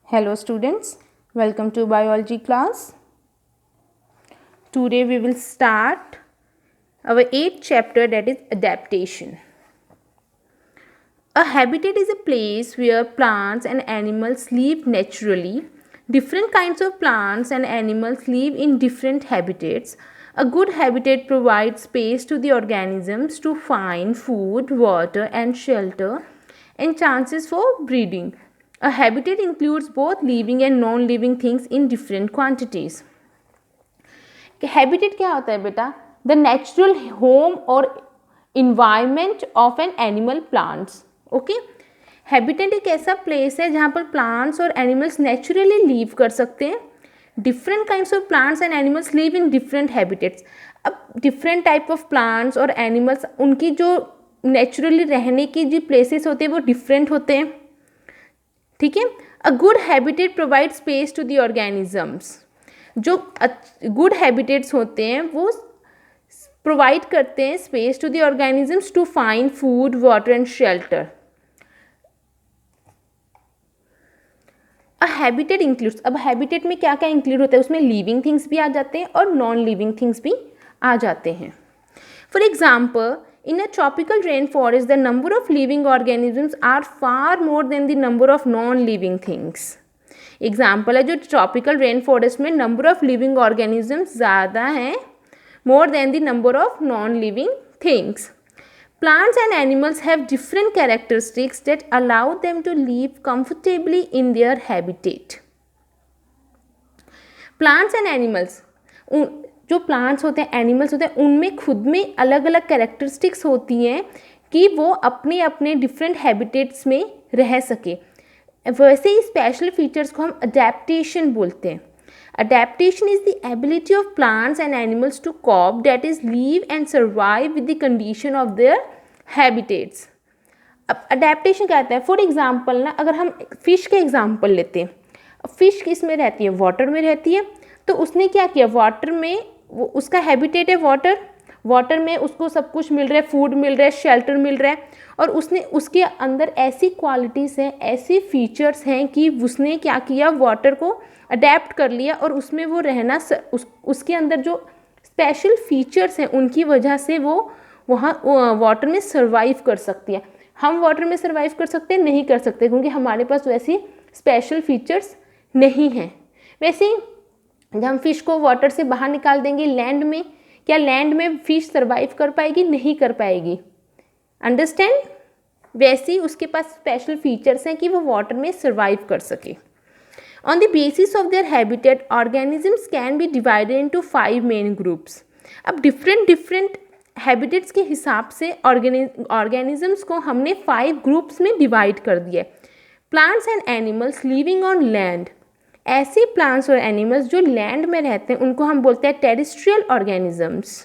Hello students, welcome to biology class. Today we will start our 8th chapter, that is adaptation. A habitat is a place where plants and animals live naturally. Different kinds of plants and animals live in different habitats. A good habitat provides space to the organisms to find food, water and shelter and chances for breeding. A habitat includes both living and non-living things in different quantities. Habitat क्या होता है बेटा? The natural home or environment of an animal plants. Okay, habitat एक ऐसा place है जहाँ पर plants और एनिमल्स नेचुरली लीव कर सकते हैं. Different kinds of plants and animals live in different habitats. अब डिफरेंट टाइप ऑफ प्लांट्स और एनिमल्स, उनकी जो नेचुरली रहने की जो प्लेसेस होते हैं वो डिफरेंट होते हैं. ठीक है. A good habitat provide space to the organisms. जो गुड हैबिटेट्स होते हैं वो प्रोवाइड करते हैं space to the organisms to find food, water and shelter. Habitat includes, अब हैबिटेट में क्या क्या इंक्लूड होता है, उसमें लिविंग थिंग्स भी आ जाते हैं और नॉन लिविंग थिंग्स भी आ जाते हैं. For example, in a tropical rain forest the number of living organisms are far more than the number of non living things. Example है जो ट्रॉपिकल रेन फॉरेस्ट में नंबर ऑफ लिविंग ऑर्गेनिजम्स ज़्यादा हैं, more than the number of non living things. Plants and animals have different characteristics that allow them to live comfortably in their habitat. Plants and animals, जो plants होते हैं, animals होते हैं, उनमें खुद में अलग अलग characteristics होती हैं कि वो अपने अपने different habitats में रह सके. वैसे ही special features को हम adaptation बोलते हैं. Adaptation is the ability of plants and animals to cope, that is live and survive with the condition of their habitats. अब adaptation क्या होता है? फॉर एग्जाम्पल ना, अगर हम फिश के एग्जाम्पल लेते हैं, फिश किस में रहती है? वाटर में रहती है. तो उसने क्या किया, वाटर में वो उसका हैबिटेट है वाटर, वाटर में उसको सब कुछ मिल रहा है, फूड मिल रहा है, शेल्टर मिल रहा है, और उसने उसके अंदर ऐसी क्वालिटीज़ हैं, ऐसी फीचर्स हैं कि उसने क्या किया, वाटर को अडेप्ट कर लिया और उसमें वो रहना उसके अंदर जो स्पेशल फीचर्स हैं उनकी वजह से वो वहाँ वाटर में सर्वाइव कर सकती है. हम वाटर में सर्वाइव कर सकते हैं? नहीं कर सकते, क्योंकि हमारे पास वैसी स्पेशल फीचर्स नहीं हैं. वैसे ही जब हम फिश को वाटर से बाहर निकाल देंगे लैंड में, क्या लैंड में फिश सर्वाइव कर पाएगी? नहीं कर पाएगी. अंडरस्टैंड? वैसे ही उसके पास स्पेशल फीचर्स हैं कि वो वाटर में सर्वाइव कर सके. On the basis of their habitat, organisms can be divided into 5 main groups. अब different habitats के हिसाब से organisms को हमने 5 groups में divide कर दिया. Plants and animals living on land. ऐसे plants और animals जो land में रहते हैं उनको हम बोलते हैं terrestrial organisms.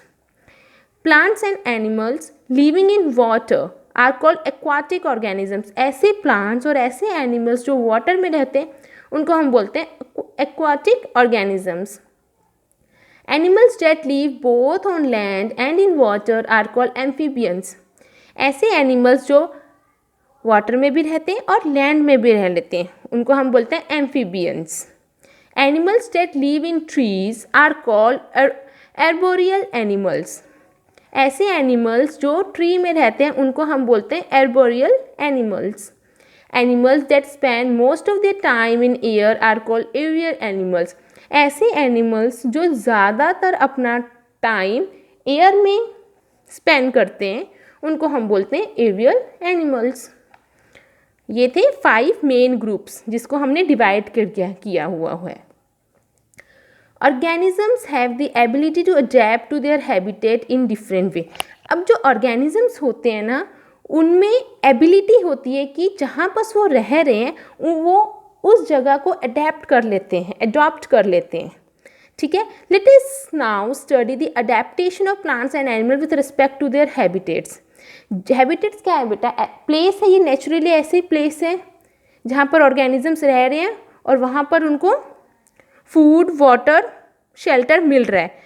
Plants and animals living in water are called aquatic organisms. ऐसे plants और ऐसे animals जो water में रहते हैं उनको हम बोलते हैं aquatic organisms. Animals that live both on land and in water are called amphibians. ऐसे animals जो water में भी रहते हैं और land में भी रह लेते हैं उनको हम बोलते हैं amphibians. Animals that live in trees are called arboreal animals. ऐसे animals जो tree में रहते हैं उनको हम बोलते हैं arboreal animals. Animals that spend most of their time in air are called aerial animals. ऐसे animals जो ज़्यादातर अपना टाइम एयर में स्पेंड करते हैं उनको हम बोलते हैं aerial animals. ये थे 5 मेन ग्रुप्स जिसको हमने डिवाइड किया हुआ है. Organisms have the ability to adapt to their habitat in different way. अब जो organisms होते हैं ना, उनमें एबिलिटी होती है कि जहाँ पर वो रह रहे हैं वो उस जगह को अडेप्ट कर लेते हैं, अडॉप्ट कर लेते हैं. ठीक है. Let us now study the adaptation of plants and animal with respect to their habitats. Habitats क्या है बेटा? प्लेस है, ये नेचुरली ऐसी प्लेस है जहाँ पर ऑर्गेनिजम्स रह रहे हैं और वहाँ पर उनको फूड, वाटर, शेल्टर मिल रहा है.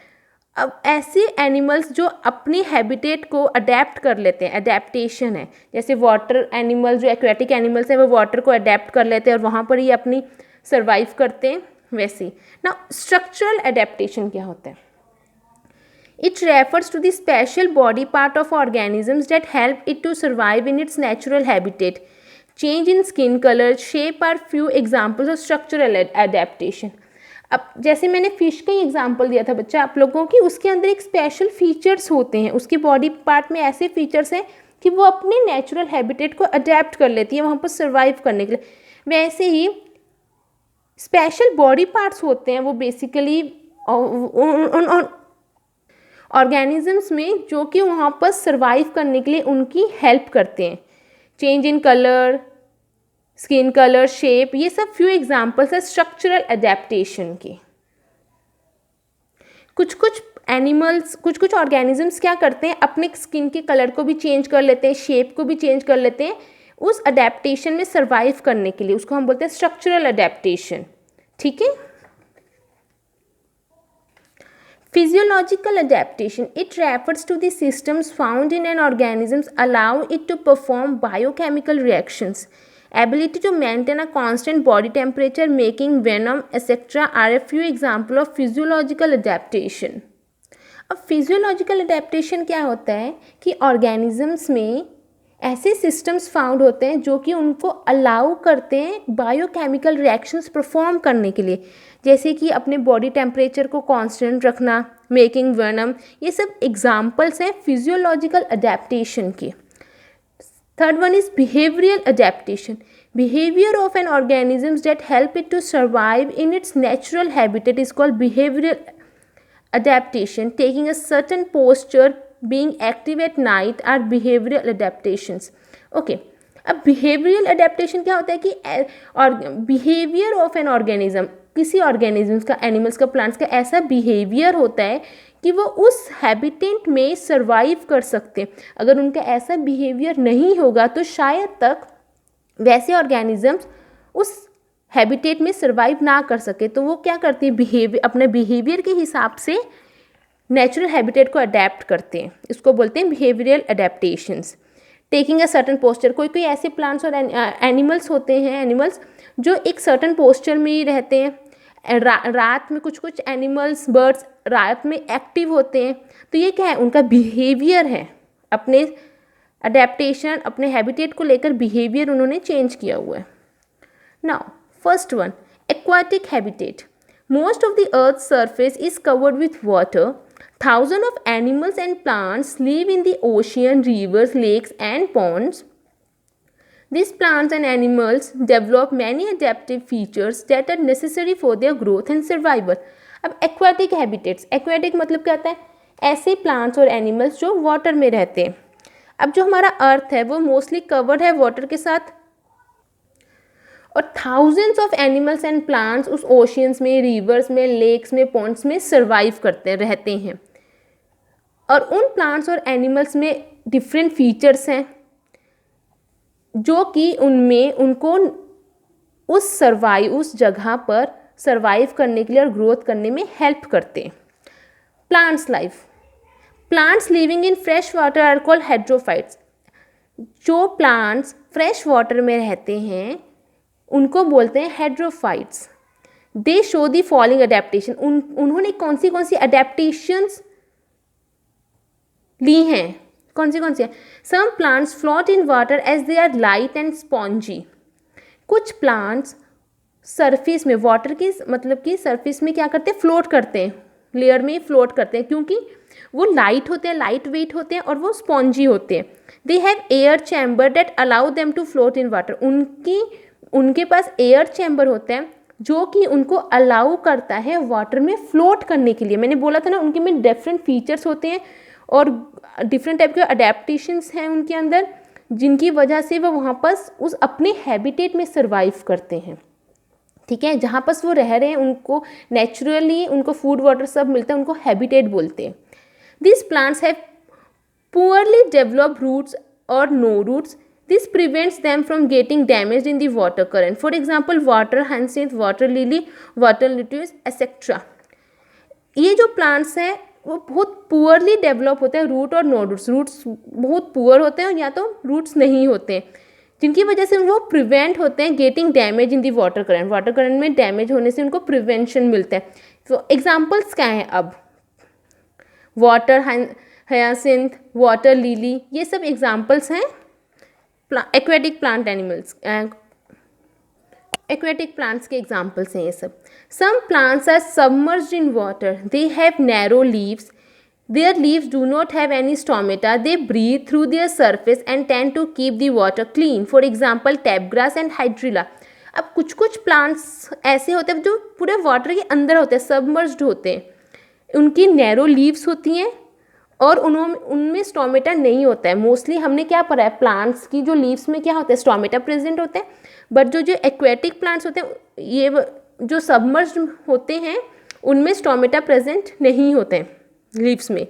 अब ऐसे एनिमल्स जो अपने हैबिटेट को अडेप्ट कर लेते हैं, अडेप्टेशन है, जैसे वाटर एनिमल जो एक्वेटिक एनिमल्स हैं वो वाटर को अडेप्ट कर लेते हैं और वहाँ पर ही अपनी सर्वाइव करते हैं वैसे। ना स्ट्रक्चरल एडेप्टेशन क्या होता है? It refers to the special body part of organisms that help it to survive in its natural habitat. Change in skin color, shape are few examples of structural adaptation. अब जैसे मैंने fish का ही example दिया था बच्चा आप लोगों की, उसके अंदर एक स्पेशल फीचर्स होते हैं, उसके बॉडी पार्ट में ऐसे फीचर्स हैं कि वो अपने नेचुरल हैबिटेट को अडेप्ट कर लेती है वहाँ पर सर्वाइव करने के लिए। वैसे ही स्पेशल बॉडी पार्ट्स होते हैं वो बेसिकली ऑर्गेनिजम्स में जो कि वहाँ पर सर्वाइव करने के लिए उनकी हेल्प करते हैं। Change in colour, skin colour, shape, ये सब फ्यू एग्जाम्पल्स है स्ट्रक्चरल एडेप्टेशन के। कुछ कुछ एनिमल्स, कुछ कुछ ऑर्गेनिजम्स क्या करते हैं, अपने स्किन के कलर को भी चेंज कर लेते हैं, शेप को भी चेंज कर लेते हैं उस अडेप्टेशन में सर्वाइव करने के लिए, उसको हम बोलते हैं स्ट्रक्चरल अडेप्टेशन। ठीक है। Physiological adaptation, it refers to the systems found in an organism allow it to perform biochemical reactions. Ability to maintain a constant body temperature, making venom, etc. are a few examples of physiological adaptation. अब physiological adaptation क्या होता है कि organisms में ऐसे systems found होते हैं जो कि उनको अलाउ करते हैं बायोकेमिकल रिएक्शंस परफॉर्म करने के लिए, जैसे कि अपने बॉडी टेम्परेचर को कांस्टेंट रखना, मेकिंग वेनम, ये सब एग्जांपल्स हैं फिजियोलॉजिकल अडेप्टेशन के। Third one is behavioural adaptation, behaviour of an organisms that help it to survive in its natural habitat is called behavioural adaptation. Taking a certain posture, being active at night are behavioral adaptations. Okay. अब behavioral adaptation क्या होता है कि और behavior of an organism, किसी organisms का, animals का, plants का ऐसा behavior होता है कि वो उस habitat में survive कर सकते हैं। अगर उनका ऐसा behavior नहीं होगा तो शायद तक वैसे organisms उस हैबिटेट में सर्वाइव ना कर सके। तो वो क्या करती है, अपने बिहेवियर के हिसाब से नेचुरल हैबिटेट को अडेप्ट करते हैं, इसको बोलते हैं behavioural adaptations. Taking a certain posture, कोई कोई ऐसे प्लांट्स और एनिमल्स होते हैं, एनिमल्स जो एक सर्टन पोस्चर में ही रहते हैं। रात में कुछ कुछ एनिमल्स, बर्ड्स रात में एक्टिव होते हैं, तो ये क्या है, उनका बिहेवियर है, अपने अडेप्टेशन, अपने हैबिटेट को लेकर बिहेवियर उन्होंने चेंज किया हुआ है। Now first one, aquatic habitat. Most of the earth's surface is covered with water. Thousands of animals and plants live in the ocean, rivers, lakes and ponds. These plants and animals develop many adaptive features that are necessary for their growth and survival. अब aquatic habitats, aquatic मतलब क्या होता है, ऐसे plants और animals जो water में रहते हैं। अब जो हमारा अर्थ है वो मोस्टली कवर्ड है वाटर के साथ, और thousands of animals and plants उस ओशियंस में, रिवर्स में, लेक्स में, पॉन्ड्स में सर्वाइव करते रहते हैं। और उन प्लांट्स और एनिमल्स में डिफरेंट फीचर्स हैं जो कि उनमें उनको उस जगह पर सर्वाइव करने के लिए और ग्रोथ करने में हेल्प करते हैं। Plants life, plants living in fresh water are called hydrophytes. जो प्लांट्स फ्रेश वाटर में रहते हैं उनको बोलते हैं hydrophytes. They show the following adaptation, उन्होंने कौन सी अडेप्टेशंस ली हैं, कौन सी है। Some plants float in water as they are light and spongy. कुछ प्लांट्स सरफेस में, वाटर की मतलब कि सरफेस में क्या करते हैं, फ्लोट करते हैं, लेयर में फ्लोट करते हैं, क्योंकि वो लाइट होते हैं, लाइट वेट होते हैं और वो स्पॉन्जी होते हैं। They have air chamber that allow them to float in water. उनके पास एयर चैम्बर होता है जो कि उनको अलाउ करता है वाटर में फ्लोट करने के लिए। मैंने बोला था ना, उनके में डिफरेंट फीचर्स होते हैं और डिफरेंट टाइप के अडेप्टेशंस हैं उनके अंदर, जिनकी वजह से वो वहाँ पर उस अपने हैबिटेट में सर्वाइव करते हैं। ठीक है, जहाँ पर वो रह रहे हैं उनको नेचुरली उनको फूड वाटर सब मिलता है, उनको हैबिटेट बोलते हैं। This plants have poorly developed roots और no roots. This prevents them from getting damaged in the water current. For example, water hyacinth, water lily, water lettuce, etc. ये जो प्लांट्स हैं वो बहुत पुअरली डेवलप होते हैं, रूट और no roots. Roots बहुत पुअर होते हैं और या तो रूट्स नहीं होते हैं। जिनकी वजह से वो प्रिवेंट होते हैं getting damage in the water current में डैमेज होने से उनको प्रिवेंशन मिलता है। तो एग्जाम्पल्स क्या हैं अब, वाटर हायासिंथ, वाटर लिली, ये सब एग्जाम्पल्स हैं aquatic plant animals, aquatic plants के एग्जाम्पल्स हैं ये सब। Some plants are submerged in water, they have narrow leaves, their leaves do not have any stomata, they breathe through their surface and tend to keep the water clean, for example tap grass and hydrilla। अब कुछ कुछ plants ऐसे होते हैं जो पूरे water के अंदर होते हैं, सबमर्ज्ड होते हैं, उनकी नैरो लीव्स होती हैं और उनमें स्टोमेटा नहीं होता है। मोस्टली हमने क्या पढ़ा है, प्लांट्स की जो लीव्स में क्या होता है, स्टोमेटा प्रेजेंट होते हैं, बट जो एक्वेटिक प्लांट्स होते हैं ये जो सबमर्ज्ड होते हैं उनमें स्टोमेटा प्रेजेंट नहीं होते हैं लीव्स में।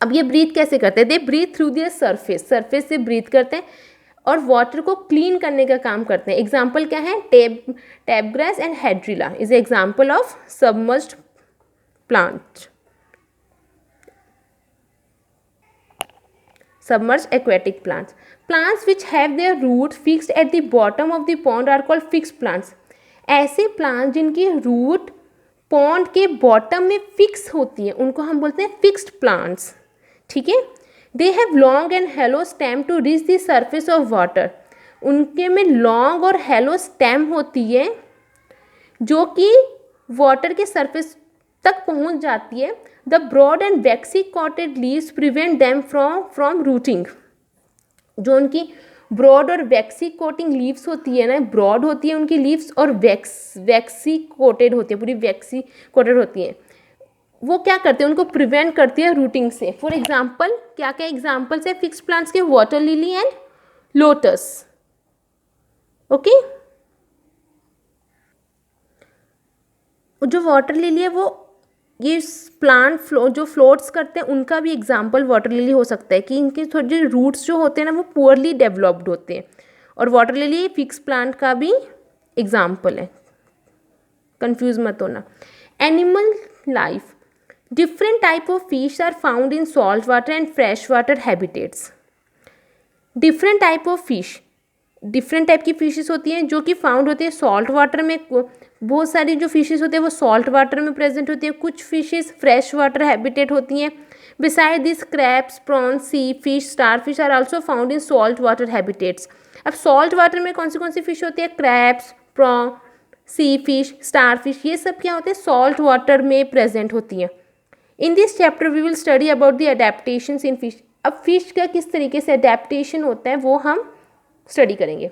अब ये ब्रीथ कैसे करते हैं, they breathe through their surface से ब्रीथ करते हैं और वाटर को क्लीन करने का काम करते हैं। एग्जाम्पल क्या है, tap grass and hydrilla is example of submerged plant, submerged aquatic plants। Plants which have their roots fixed at the bottom of the pond are called fixed plants। ऐसे plant जिनकी root pond के bottom में fix होती है उनको हम बोलते हैं फिक्स्ड प्लांट्स, ठीक है। They have long and hollow stem to reach the surface of water, उनके में लॉन्ग और हेलो स्टेम होती है जो कि वाटर के सरफेस तक पहुंच जाती है। The broad and waxy coated leaves prevent them from rooting, जो उनकी ब्रॉड और वैक्सी कोटिंग लीव्स होती है ना, ब्रॉड होती है उनकी लीव्स और वैक्सी कोटेड होती है, पूरी वैक्सी कोटेड होती है, वो क्या करते हैं, उनको प्रिवेंट करती है रूटिंग से। फॉर एग्जाम्पल क्या क्या एग्जाम्पल्स है फिक्स प्लांट्स के, water lily and lotus, okay. जो वाटर लिली है वो ये प्लांट जो फ्लोट्स करते हैं उनका भी एग्जाम्पल वाटर लिली हो सकता है कि इनके थोड़े रूट्स जो होते हैं ना वो पुअरली डेवलप्ड होते हैं, और वाटर लिली फिक्स प्लांट का भी एग्जाम्पल है, कंफ्यूज मत होना। Animal life, different type of fish are found in salt water and fresh water habitats. Different type of fish, different type की फिशेस होती हैं जो कि फाउंड होती है सॉल्ट वाटर में, बहुत सारी जो फिशेस होती है वो सॉल्ट वाटर में प्रेजेंट होती है, कुछ फिशेस फ्रेश वाटर हैबिटेट होती हैं। Beside this crabs, prawns, sea fish, star fish are also found in salt water habitats. अब सॉल्ट वाटर में कौन सी फिश होती है, crabs, prawn, sea fish, star fish, ये सब क्या होते हैं सॉल्ट वाटर में प्रेजेंट होती हैं। In this chapter we will study about the adaptations in fish. अब फिश का किस तरीके से अडेप्टेशन होता है वो हम स्टडी करेंगे।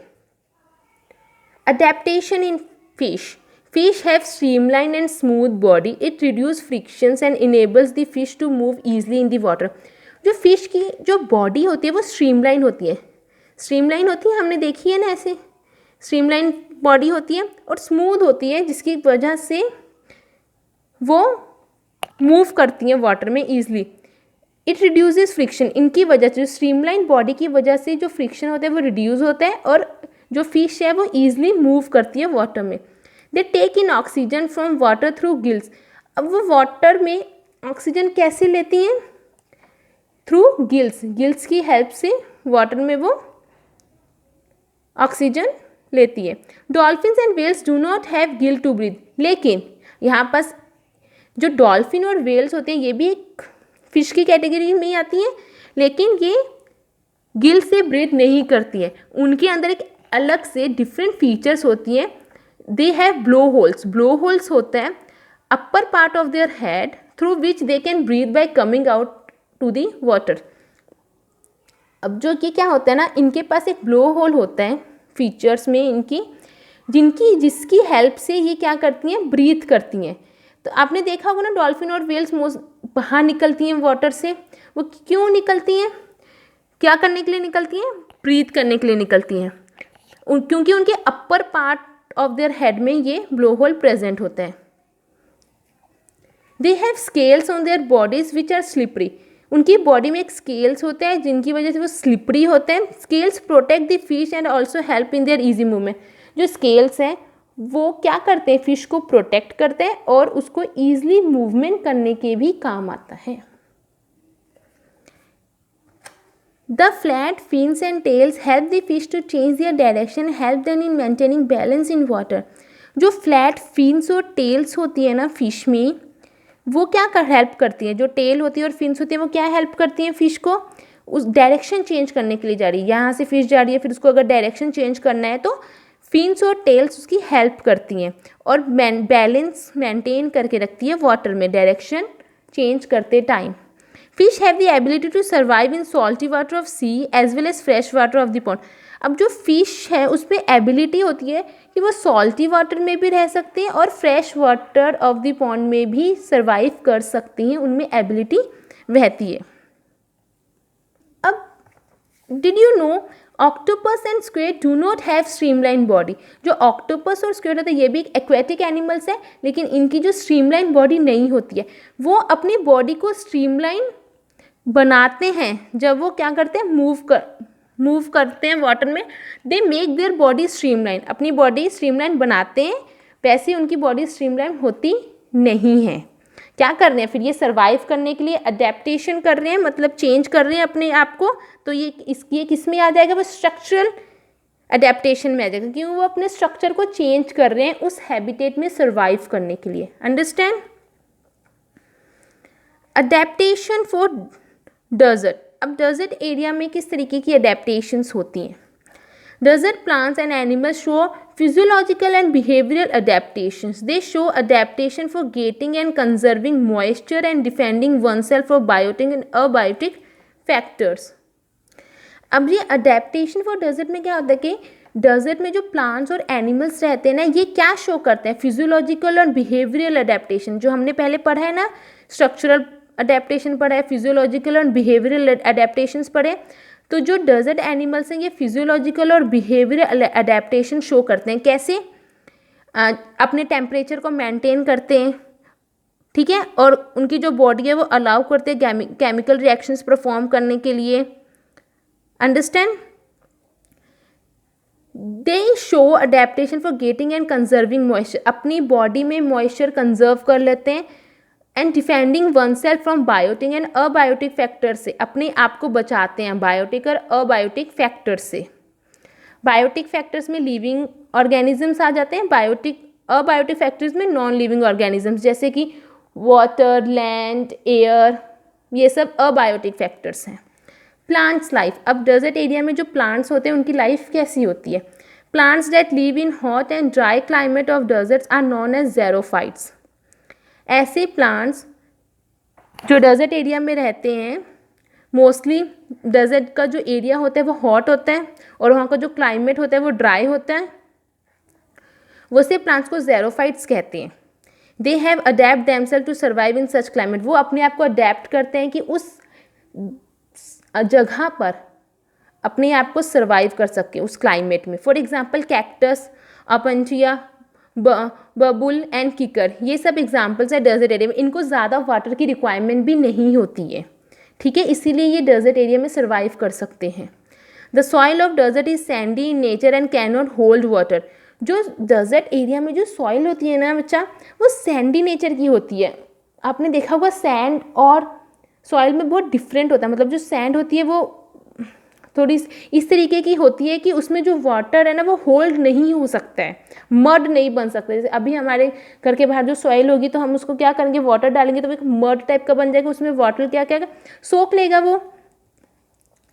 Adaptation in fish, fish have streamlined and smooth body, it reduce frictions and enables the fish to move easily in the water। जो फिश की जो बॉडी होती है वो स्ट्रीमलाइन होती है, स्ट्रीमलाइन होती है, हमने देखी है ना, ऐसे स्ट्रीमलाइन बॉडी होती है और स्मूथ होती है जिसकी वजह से वो मूव करती हैं वाटर में ईजिली। इट रिड्यूसेस फ्रिक्शन, इनकी वजह से स्ट्रीमलाइन बॉडी की वजह से जो फ्रिक्शन होता है वो रिड्यूस होता है और जो फिश है वो ईजिली मूव करती है वाटर में। They take in oxygen from water through gills, अब वो वाटर में ऑक्सीजन कैसे लेती हैं, थ्रू गिल्स, गिल्स की हेल्प से वाटर में वो ऑक्सीजन लेती है। Dolphins and whales do not have gill to breathe, लेकिन यहाँ पास जो डॉल्फिन और वेल्स होते हैं ये भी एक फिश की कैटेगरी में ही आती हैं, लेकिन ये गिल से ब्रीथ नहीं करती है, उनके अंदर एक अलग से डिफरेंट फीचर्स होती हैं। दे हैव ब्लो होल्स होता है upper part of their head through which they can breathe by coming out to the water. अब जो कि क्या होता है ना, इनके पास एक ब्लो होल होता है फीचर्स में इनकी, जिसकी हेल्प से ये क्या करती हैं, ब्रीथ करती हैं। तो आपने देखा होगा ना डॉल्फिन और वेल्स बाहर निकलती हैं वाटर से, वो क्यों निकलती हैं, क्या करने के लिए निकलती हैं, ब्रीथ करने के लिए निकलती हैं, क्योंकि उनके upper part of their head में ये ब्लो होल प्रेजेंट होता है। They have scales on their bodies which are slippery, उनकी बॉडी में एक स्केल्स होते हैं जिनकी वजह से वो स्लिपरी होते हैं। Scales protect the fish and also help in their easy movement, जो स्केल्स हैं वो क्या करते हैं, फिश को प्रोटेक्ट करते हैं और उसको ईजिली मूवमेंट करने के भी काम आता है। The flat fins and tails help the fish to change their direction, help them in maintaining balance in water. जो फ्लैट फिन्स और टेल्स होती है ना फिश में, वो क्या हेल्प करती है, जो टेल होती है और फिन्स होती है वो क्या हेल्प करती हैं फिश को उस डायरेक्शन चेंज करने के लिए। जा रही है यहाँ से फिश जा रही है, फिर उसको अगर डायरेक्शन चेंज करना है तो फिन्स और टेल्स उसकी हेल्प करती हैं और बैलेंस मेंटेन करके रखती है वाटर में डायरेक्शन चेंज करते time. Fish have the ability to survive in salty water of sea as well as fresh water of the pond. अब जो फिश है उसमें एबिलिटी होती है कि वो सॉल्टी वाटर में भी रह सकते हैं और fresh water of the pond में भी सर्वाइव कर सकती हैं, उनमें एबिलिटी रहती है। अब did you know octopus and squid do not have streamline body. जो ऑक्टोपस और स्क्विड होता है ये भी एक एक्वेटिक एनिमल्स है, लेकिन इनकी जो स्ट्रीमलाइन बॉडी नहीं होती है, वो अपनी बॉडी को स्ट्रीमलाइन बनाते हैं जब वो क्या करते हैं मूव करते हैं वाटर में। They make their body streamline, अपनी बॉडी स्ट्रीमलाइन बनाते हैं, वैसे उनकी बॉडी स्ट्रीमलाइन होती नहीं है। क्या कर रहे हैं फिर ये सर्वाइव करने के लिए अडेप्टेशन कर रहे हैं, मतलब चेंज कर रहे हैं अपने आप को। तो ये किस में आ जाएगा, वो स्ट्रक्चरल अडेप्टेशन में आ जाएगा, क्योंकि वो अपने स्ट्रक्चर को चेंज कर रहे हैं उस हैबिटेट में सर्वाइव करने के लिए। अंडरस्टैंड। Adaptation for desert. अब डेजर्ट एरिया में किस तरीके की अडेप्टेशंस होती हैं। Desert plants and animals show physiological and behavioural adaptations. They show adaptation for getting and conserving moisture and defending oneself for biotic and abiotic factors. अब ये adaptation for desert में क्या होता है कि डेजर्ट में जो प्लांट्स और एनिमल्स रहते हैं ना, ये क्या शो करते हैं, फिजियोलॉजिकल और बिहेवियरल अडेप्टेशन। जो हमने पहले पढ़ा है ना, स्ट्रक्चरल अडेप्टेशन पढ़ा है, फिजियोलॉजिकल और बिहेवियरल अडेप्टेशंस पढ़े। तो जो डेजर्ट एनिमल्स हैं ये फिजियोलॉजिकल और बिहेवियरल अडेप्टेशन शो करते हैं। कैसे? अपने टेम्परेचर को मेंटेन करते हैं, ठीक है, और उनकी जो बॉडी है वो अलाउ करते हैं केमिकल रिएक्शंस परफॉर्म करने के लिए। Understand. They show adaptation for getting and conserving moisture, अपनी बॉडी में मॉइस्चर कंजर्व कर लेते हैं। And defending oneself from biotic and abiotic factor से, अपने आप को बचाते हैं बायोटिक और अबायोटिक फैक्टर से। बायोटिक फैक्टर्स में लिविंग ऑर्गेनिजम्स आ जाते हैं, अबायोटिक फैक्टर्स में नॉन लिविंग ऑर्गेनिजम्स, जैसे कि वाटर, लैंड, एयर, ये सब अबायोटिक फैक्टर्स हैं। Plants life. अब डेजर्ट एरिया में जो प्लांट्स होते हैं उनकी लाइफ कैसी होती है। Plants that live in hot and dry climate of deserts are known as xerophytes. ऐसे प्लांट्स जो डेजर्ट एरिया में रहते हैं, मोस्टली डेजर्ट का जो एरिया होता है वो हॉट होता है और वहाँ का जो क्लाइमेट होता है वो ड्राई होता है, वो से प्लांट्स को ज़ेरोफाइट्स कहते हैं। They have adapt themselves to survive in such climate, वो अपने आप को अडेप्ट करते हैं कि उस जगह पर अपने आप को सर्वाइव कर सके उस क्लाइमेट में। For example cactus, opuntia, babul and kikar, ये सब एग्जाम्पल्स है डेजर्ट एरिया में। इनको ज़्यादा वाटर की रिक्वायरमेंट भी नहीं होती है, ठीक है, इसीलिए ये डेजर्ट एरिया में सर्वाइव कर सकते हैं। The soil of desert is sandy in nature and can not hold water. जो डेजर्ट एरिया में जो सॉइल होती है ना बच्चा, वो सैंडी नेचर की होती है। आपने देखा होगा सैंड और सॉइल में बहुत डिफरेंट होता है, मतलब जो सैंड होती है वो थोड़ी इस तरीके की होती है कि उसमें जो वाटर है ना वो होल्ड नहीं हो सकता है, मड नहीं बन सकता। जैसे अभी हमारे घर के बाहर जो सॉइल होगी तो हम उसको क्या करेंगे, वाटर डालेंगे तो वो एक मड टाइप का बन जाएगा, उसमें वाटर क्या क्या सोख लेगा वो।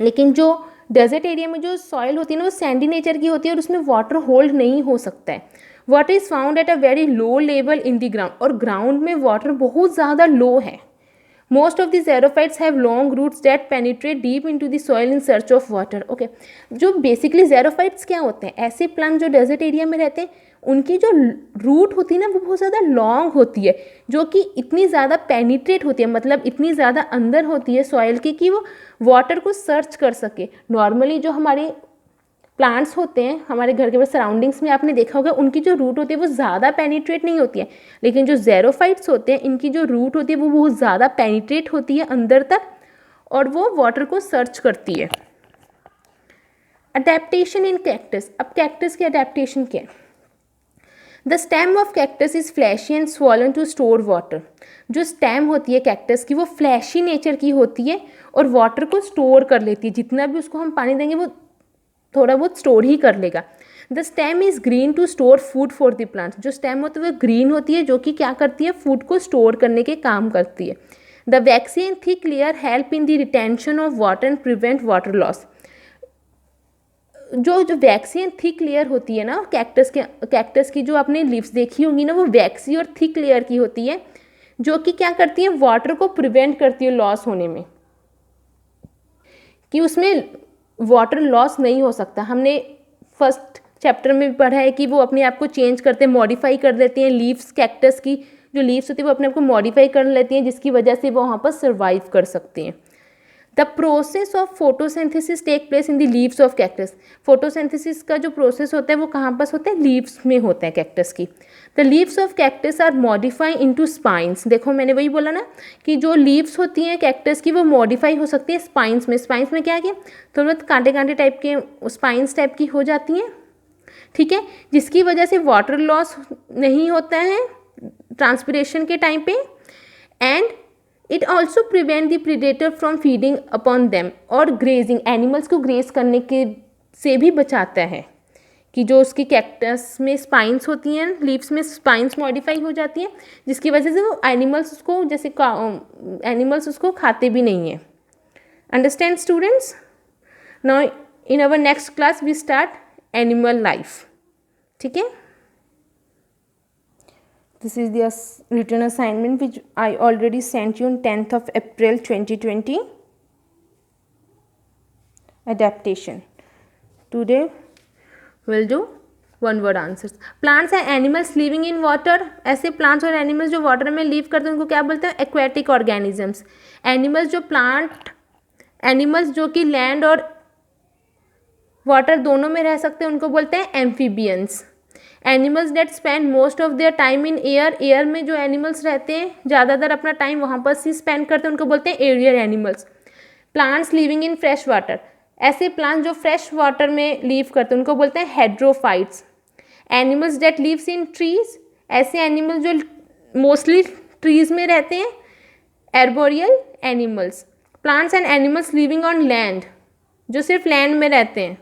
लेकिन जो डेजर्ट एरिया में जो सॉइल होती है ना वो सैंडी नेचर की होती है और उसमें वाटर होल्ड नहीं हो सकता है। Water is found at a very low level in the ground, और ग्राउंड में वाटर बहुत ज़्यादा लो है। Most of the xerophytes have long roots that penetrate deep into the soil in search of water. Okay, जो basically xerophytes क्या होते हैं, ऐसे प्लांट जो डेजर्ट एरिया में रहते हैं उनकी जो रूट होती है ना वो बहुत ज़्यादा लॉन्ग होती है, जो कि इतनी ज़्यादा पेनिट्रेट होती है, मतलब इतनी ज़्यादा अंदर होती है सॉइल की कि वो वाटर को सर्च कर सके। नॉर्मली जो हमारे प्लांट्स होते हैं हमारे घर के सराउंडिंग्स में आपने देखा होगा उनकी जो रूट होती है वो ज़्यादा पेनिट्रेट नहीं होती है, लेकिन जो ज़ेरोफाइट्स होते हैं इनकी जो रूट होती है वो बहुत ज़्यादा पेनिट्रेट होती है अंदर तक और वो वाटर को सर्च करती है। Adaptation in cactus. अब कैक्टस की अडेप्टेशन क्या है। The stem of cactus is fleshy and swollen to store water. जो स्टेम होती है कैक्टस की वो फ्लैशी नेचर की होती है और वाटर को स्टोर कर लेती है, जितना भी उसको हम पानी देंगे वो थोड़ा बहुत स्टोर ही कर लेगा। The stem is green to store food for the plant, जो स्टेम होती है वो ग्रीन होती है जो कि क्या करती है, फूड को स्टोर करने के काम करती है। The vaccine and thick layer help in the retention of water and prevent water loss. जो वैक्सी एंड थिक लेयर होती है ना कैक्टस की जो आपने लीव्स देखी होंगी ना, वो वैक्सी और थिक लेयर की होती है जो कि क्या करती है, वाटर को प्रिवेंट करती है लॉस होने में, कि उसमें वाटर लॉस नहीं हो सकता। हमने फर्स्ट चैप्टर में भी पढ़ा है कि वो अपने आप को चेंज करते हैं, मॉडिफाई कर देती हैं। लीव्स कैक्टस की जो लीव्स होती है वो अपने आप को मॉडिफाई कर लेती हैं, जिसकी वजह से वो वहाँ पर सर्वाइव कर सकती हैं। The process of photosynthesis take place in the leaves of cactus. Photosynthesis का जो प्रोसेस होता है वो कहाँ पर होता है, लीव्स में होता है कैक्टस की। The leaves of cactus are modify into spines. देखो मैंने वही बोला ना कि जो लीव्स होती हैं कैक्टस की वो मॉडिफाई हो सकती है स्पाइंस में। स्पाइंस में क्या है, थोड़ा बहुत कांटे कांटे टाइप के स्पाइंस टाइप की हो जाती हैं, ठीक है, जिसकी वजह से वाटर लॉस नहीं होता है ट्रांसपिरेशन के टाइम पे, and it also prevent the predator from feeding upon them, और ग्रेजिंग, एनिमल्स को ग्रेज करने के से भी बचाता है, कि जो उसकी कैक्टस में स्पाइंस होती हैं, लीव्स में स्पाइंस मॉडिफाई हो जाती हैं, जिसकी वजह से वो एनिमल्स उसको एनिमल्स उसको खाते भी नहीं हैं। Understand students? Now in our next class we start animal life, ठीक है। This is the written assignment which I already sent you on 10th of April 2020. Adaptation. Today we'll do one word answers. Plants and animals living in water. ऐसे plants और animals जो water में live करते हैं उनको क्या बोलते हैं, aquatic organisms. Animals जो plant animals जो कि land और water दोनों में रह सकते हैं उनको बोलते हैं amphibians. Animals that spend most of their time in air. Air में जो एनिमल्स रहते हैं ज़्यादातर अपना टाइम वहाँ पर ही स्पेंड करते हैं उनको बोलते हैं aerial animals. Plants living in fresh water. ऐसे प्लांट्स जो फ्रेश वाटर में लीव करते हैं उनको बोलते हैं hydrophytes. Animals that lives in trees. ऐसे एनिमल्स जो मोस्टली ट्रीज में रहते हैं arboreal animals. Plants and animals living on land, जो सिर्फ लैंड में रहते हैं,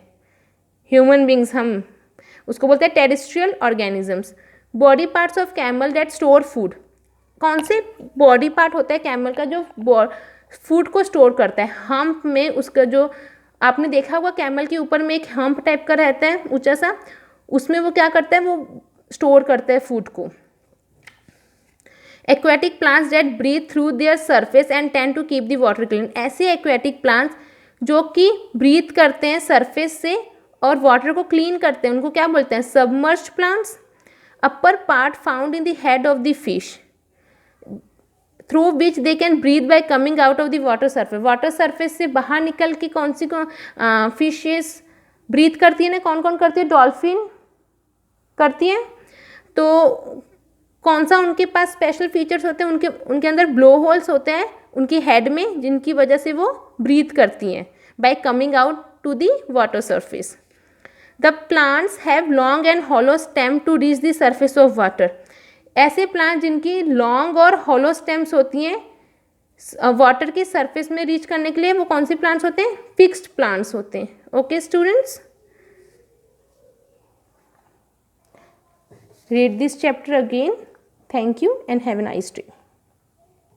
ह्यूमन बींग्स हम उसको बोलते हैं terrestrial organisms. Body parts of camel that store food. कौन से बॉडी पार्ट होता है कैमल का जो फूड को स्टोर करता है? हम्प में उसका जो आपने देखा होगा कैमल के ऊपर में एक हम्प टाइप का रहता है ऊंचा सा, उसमें वो क्या करता है, वो स्टोर करता है फूड को। Aquatic plants that breathe through their surface and tend to keep the water clean. ऐसे एक्वेटिक प्लांट्स जो कि ब्रीथ करते हैं सरफेस से और वाटर को क्लीन करते हैं उनको क्या बोलते हैं, submerged plants. Upper part found in the head of the fish through which they can breathe by coming out of the water surface. Water surface से बाहर निकल के कौन सी फिशेस ब्रीथ करती है ना, कौन कौन करती है, डॉल्फिन करती है। तो कौन सा उनके पास स्पेशल फीचर्स होते हैं, उनके अंदर ब्लो होल्स होते हैं उनकी हेड में, जिनकी वजह से वो ब्रीथ करती हैं by coming out to the water surface. The plants have long and hollow stem to reach the surface of water. ऐसे प्लांट जिनकी लॉन्ग और हॉलो स्टेम्स होती हैं वाटर के सरफेस में रीच करने के लिए, वो कौन से प्लांट्स होते हैं, फिक्स्ड प्लांट्स होते हैं। Okay students, read this chapter again. Thank you and have a nice day.